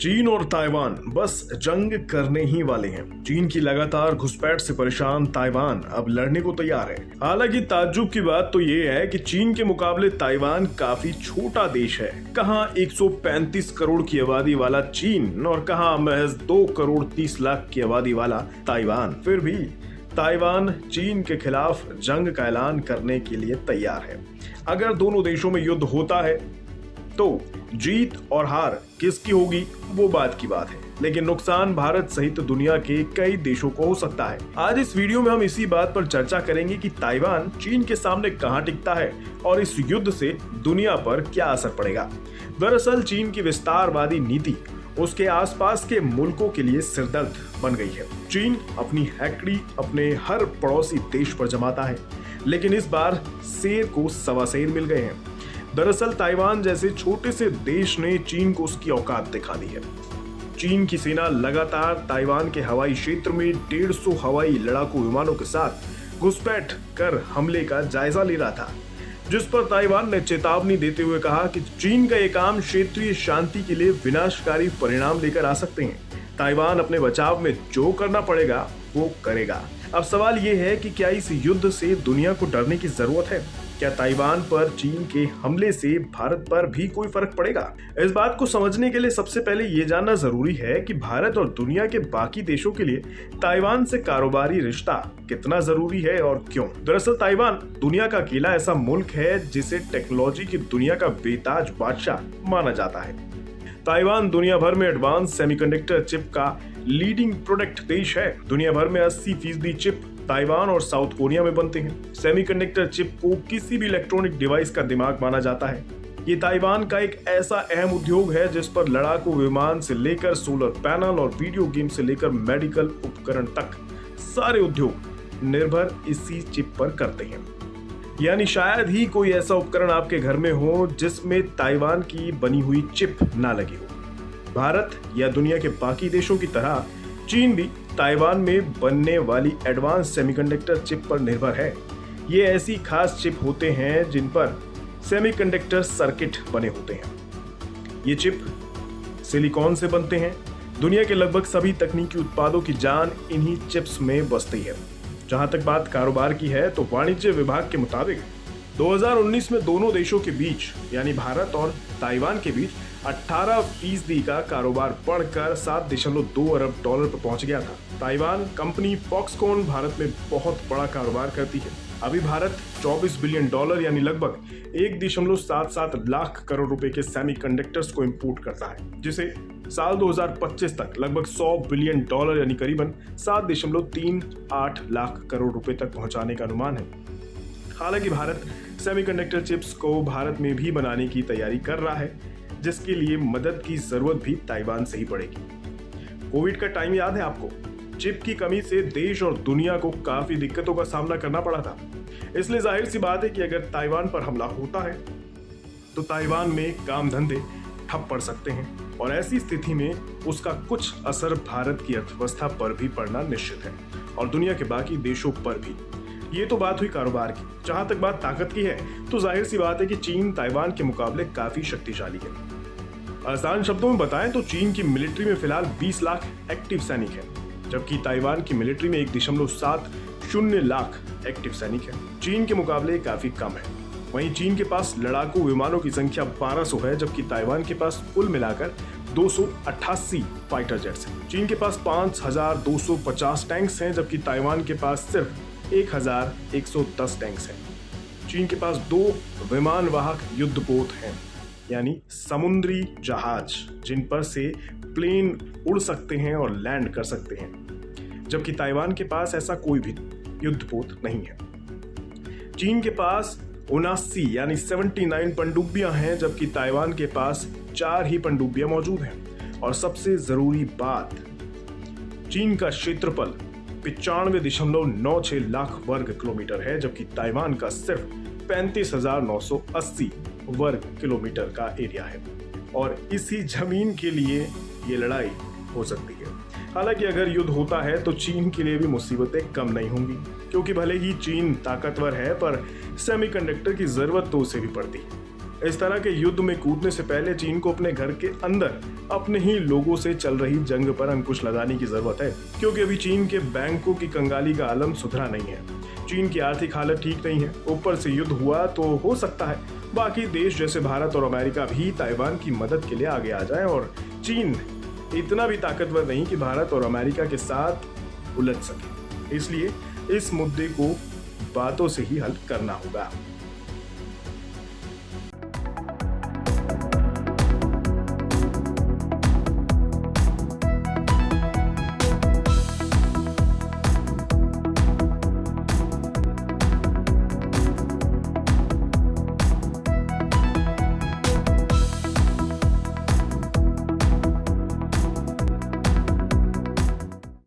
चीन और ताइवान बस जंग करने ही वाले हैं। चीन की लगातार घुसपैठ से परेशान ताइवान अब लड़ने को तैयार है। हालांकि ताज्जुब की बात तो ये है कि चीन के मुकाबले ताइवान काफी छोटा देश है। कहां 135 करोड़ की आबादी वाला चीन और कहां महज 2 करोड़ 30 लाख की आबादी वाला ताइवान। फिर भी ताइवान चीन के खिलाफ जंग का ऐलान करने के लिए तैयार है। अगर दोनों देशों में युद्ध होता है तो जीत और हार किसकी होगी वो बात की बात है, लेकिन नुकसान भारत सहित दुनिया के कई देशों को हो सकता है। आज इस वीडियो में हम इसी बात पर चर्चा करेंगे कि ताइवान चीन के सामने कहां टिकता है और इस युद्ध से दुनिया पर क्या असर पड़ेगा। दरअसल चीन की विस्तारवादी नीति उसके आसपास के मुल्कों के लिए सिरदर्द बन गई है। चीन अपनी हैकड़ी अपने हर पड़ोसी देश पर जमाता है, लेकिन इस बार शेर को सवा शेर मिल गए हैं। दरअसल ताइवान जैसे छोटे से देश ने चीन को उसकी औकात दिखा दी है। चीन की सेना लगातार ताइवान के हवाई क्षेत्र में 150 हवाई लड़ाकू विमानों के साथ घुसपैठ कर हमले का जायजा ले रहा था, जिस पर ताइवान ने चेतावनी देते हुए कहा कि चीन का ये काम क्षेत्रीय शांति के लिए विनाशकारी परिणाम लेकर आ सकते हैं। ताइवान अपने बचाव में जो करना पड़ेगा वो करेगा। अब सवाल ये है कि क्या इस युद्ध से दुनिया को डरने की जरूरत है? क्या ताइवान पर चीन के हमले से भारत पर भी कोई फर्क पड़ेगा? इस बात को समझने के लिए सबसे पहले ये जानना जरूरी है कि भारत और दुनिया के बाकी देशों के लिए ताइवान से कारोबारी रिश्ता कितना जरूरी है और क्यों। दरअसल ताइवान दुनिया का अकेला ऐसा मुल्क है जिसे टेक्नोलॉजी की दुनिया का बेताज बादशाह माना जाता है। ताइवान दुनिया भर में एडवांस सेमीकंडक्टर चिप का लीडिंग प्रोडक्ट देश है। दुनिया भर में 80% चिप ताइवान और साउथ कोरिया में बनते हैं। सेमीकंडक्टर चिप को किसी भी इलेक्ट्रॉनिक डिवाइस का दिमाग माना जाता है। ये ताइवान का एक ऐसा अहम उद्योग है जिस पर लड़ाकू विमान से लेकर सोलर पैनल और वीडियो गेम से लेकर मेडिकल उपकरण तक सारे उद्योग निर्भर इसी चिप पर करते हैं। यानी शायद ही कोई ऐसा उपकरण आपके घर में हो जिसमें ताइवान की बनी हुई चिप ना लगी हो। भारत या दुनिया के बाकी देशों की तरह चीन भी ताइवान में बनने वाली एडवांस सेमीकंडक्टर चिप पर निर्भर है। ये ऐसी खास चिप होते हैं जिन पर सेमीकंडक्टर सर्किट बने होते हैं। ये चिप सिलिकॉन से बनते हैं। दुनिया के लगभग सभी तकनीकी उत्पादों की जान इन्हीं चिप्स में बसती है। जहां तक बात कारोबार की है तो वाणिज्य विभाग के मुताबिक 2019 में दोनों देशों के बीच यानी भारत और ताइवान के बीच 18% का कारोबार बढ़कर $7.2 अरब पर पहुंच गया था। ताइवान कंपनी फॉक्सकॉन भारत में बहुत बड़ा कारोबार करती है। अभी भारत $24 बिलियन यानी लगभग 1.77 लाख करोड़ रुपए के सेमीकंडक्टर्स को इंपोर्ट करता है, जिसे साल 2025 तक लगभग $100 बिलियन यानी करीबन 7.38 लाख करोड़ रुपए तक पहुंचाने का अनुमान है। हालांकि भारत सेमीकंडक्टर चिप्स को भारत में भी बनाने की तैयारी कर रहा है, जिसके लिए मदद की जरूरत भी ताइवान से ही पड़ेगी। कोविड का टाइम याद है आपको? चिप की कमी से देश और दुनिया को काफी दिक्कतों का सामना करना पड़ा था। इसलिए जाहिर सी बात है कि अगर ताइवान पर हमला होता है तो ताइवान में काम धंधे ठप पड़ सकते हैं और ऐसी स्थिति में उसका कुछ असर भारत की अर्थव्यवस्था पर भी पड़ना निश्चित है और दुनिया के बाकी देशों पर भी। ये तो बात हुई कारोबार की। जहां तक बात ताकत की है तो जाहिर सी बात है कि चीन ताइवान के मुकाबले काफी शक्तिशाली है। आसान शब्दों में बताएं तो चीन की मिलिट्री में फिलहाल 20 लाख एक्टिव सैनिक हैं, जबकि ताइवान की मिलिट्री में 1.70 लाख एक्टिव सैनिक हैं। चीन के मुकाबले काफी कम है। वहीं चीन के पास लड़ाकू विमानों की संख्या 1200 है, जबकि ताइवान के पास कुल मिलाकर 288 फाइटर जेट्स हैं। चीन के पास 5250 टैंक्स हैं, जबकि ताइवान के पास सिर्फ 1110 टैंक्स हैं। चीन के पास 2 विमान वाहक युद्धपोत हैं, यानी समुद्री जहाज जिन पर से प्लेन उड़ सकते हैं और लैंड कर सकते हैं, जबकि ताइवान के पास ऐसा कोई भी युद्धपोत नहीं है। चीन के पास 79 यानी 79 पनडुब्बियां हैं, जबकि ताइवान के पास 4 ही पनडुब्बियां मौजूद हैं। और सबसे जरूरी बात, चीन का क्षेत्रफल 95.96 लाख वर्ग किलोमीटर है, जबकि ताइवान का सिर्फ 35,980 वर्ग किलोमीटर का एरिया है और इसी जमीन के लिए ये लड़ाई हो सकती है। हालांकि अगर युद्ध होता है तो चीन के लिए भी मुसीबतें कम नहीं होंगी, क्योंकि भले ही चीन ताकतवर है पर सेमीकंडक्टर की जरूरत तो उसे भी पड़ती है। इस तरह के युद्ध में कूदने से पहले चीन को अपने घर के अंदर अपने ही लोगों से चल रही जंग पर अंकुश लगाने की जरूरत है, क्योंकि अभी चीन के बैंकों की कंगाली का आलम सुधरा नहीं है। चीन की आर्थिक हालत ठीक नहीं है, ऊपर से युद्ध हुआ तो हो सकता है बाकी देश जैसे भारत और अमेरिका भी ताइवान की मदद के लिए आगे आ जाएं, और चीन इतना भी ताकतवर नहीं कि भारत और अमेरिका के साथ उलझ सके। इसलिए इस मुद्दे को बातों से ही हल करना होगा।